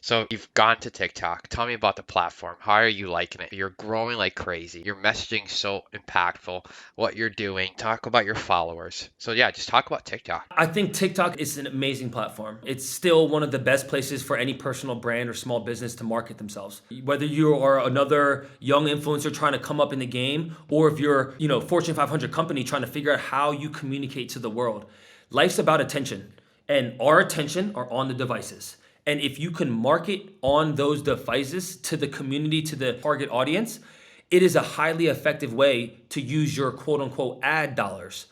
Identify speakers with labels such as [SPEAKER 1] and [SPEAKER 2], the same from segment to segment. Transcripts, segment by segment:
[SPEAKER 1] So you've gone to TikTok. Tell me about the platform. How are you liking it? You're growing like crazy. Your messaging so impactful. What you're doing. Talk about your followers. So yeah, just talk about TikTok.
[SPEAKER 2] I think TikTok is an amazing platform. It's still one of the best places for any personal brand or small business to market themselves. Whether you are another young influencer trying to come up in the game, or if you're, Fortune 500 company trying to figure out how you communicate to the world. Life's about attention, and our attention are on the devices. And if you can market on those devices to the community, to the target audience, it is a highly effective way to use your quote unquote ad dollars.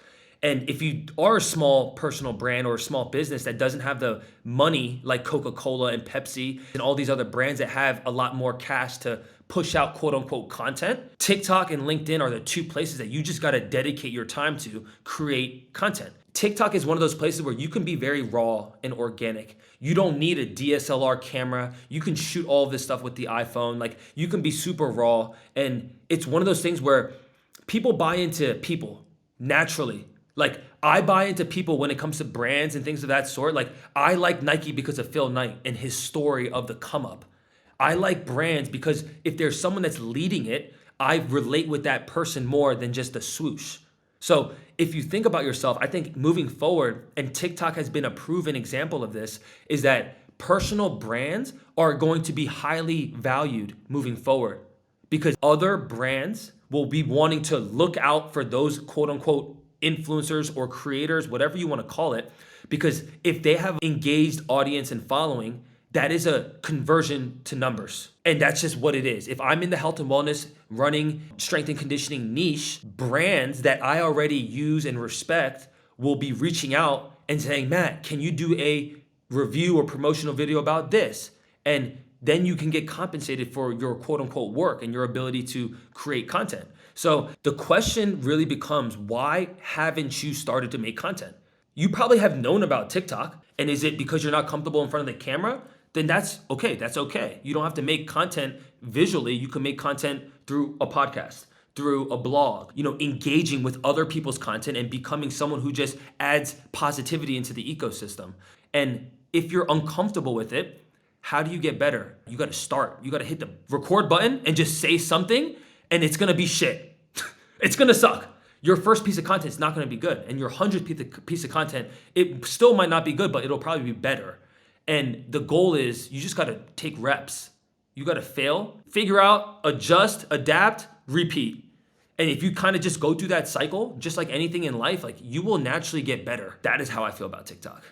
[SPEAKER 2] And if you are a small personal brand or a small business that doesn't have the money like Coca-Cola and Pepsi and all these other brands that have a lot more cash to push out quote unquote content, TikTok and LinkedIn are the two places that you just got to dedicate your time to create content. TikTok is one of those places where you can be very raw and organic. You don't need a DSLR camera. You can shoot all of this stuff with the iPhone. Like you can be super raw. And it's one of those things where people buy into people naturally. Like I buy into people when it comes to brands and things of that sort. Like I like Nike because of Phil Knight and his story of the come up. I like brands because if there's someone that's leading it, I relate with that person more than just a swoosh. So if you think about yourself, I think moving forward, and TikTok has been a proven example of this, is that personal brands are going to be highly valued moving forward because other brands will be wanting to look out for those quote unquote influencers or creators, whatever you want to call it, because if they have engaged audience and following, that is a conversion to numbers. And that's just what it is. If I'm in the health and wellness, running, strength and conditioning niche, brands that I already use and respect will be reaching out and saying, Matt, can you do a review or promotional video about this? And then you can get compensated for your quote unquote work and your ability to create content. So the question really becomes, why haven't you started to make content? You probably have known about TikTok. And is it because you're not comfortable in front of the camera? Then that's okay. That's okay. You don't have to make content visually. You can make content through a podcast, through a blog, engaging with other people's content and becoming someone who just adds positivity into the ecosystem. And if you're uncomfortable with it, how do you get better? You got to start. You got to hit the record button and just say something, and it's going to be shit. It's going to suck. Your first piece of content is not going to be good. And your 100th piece of content, it still might not be good, but it'll probably be better. And the goal is you just got to take reps. You got to fail, figure out, adjust, adapt, repeat. And if you kind of just go through that cycle, just like anything in life, like you will naturally get better. That is how I feel about TikTok.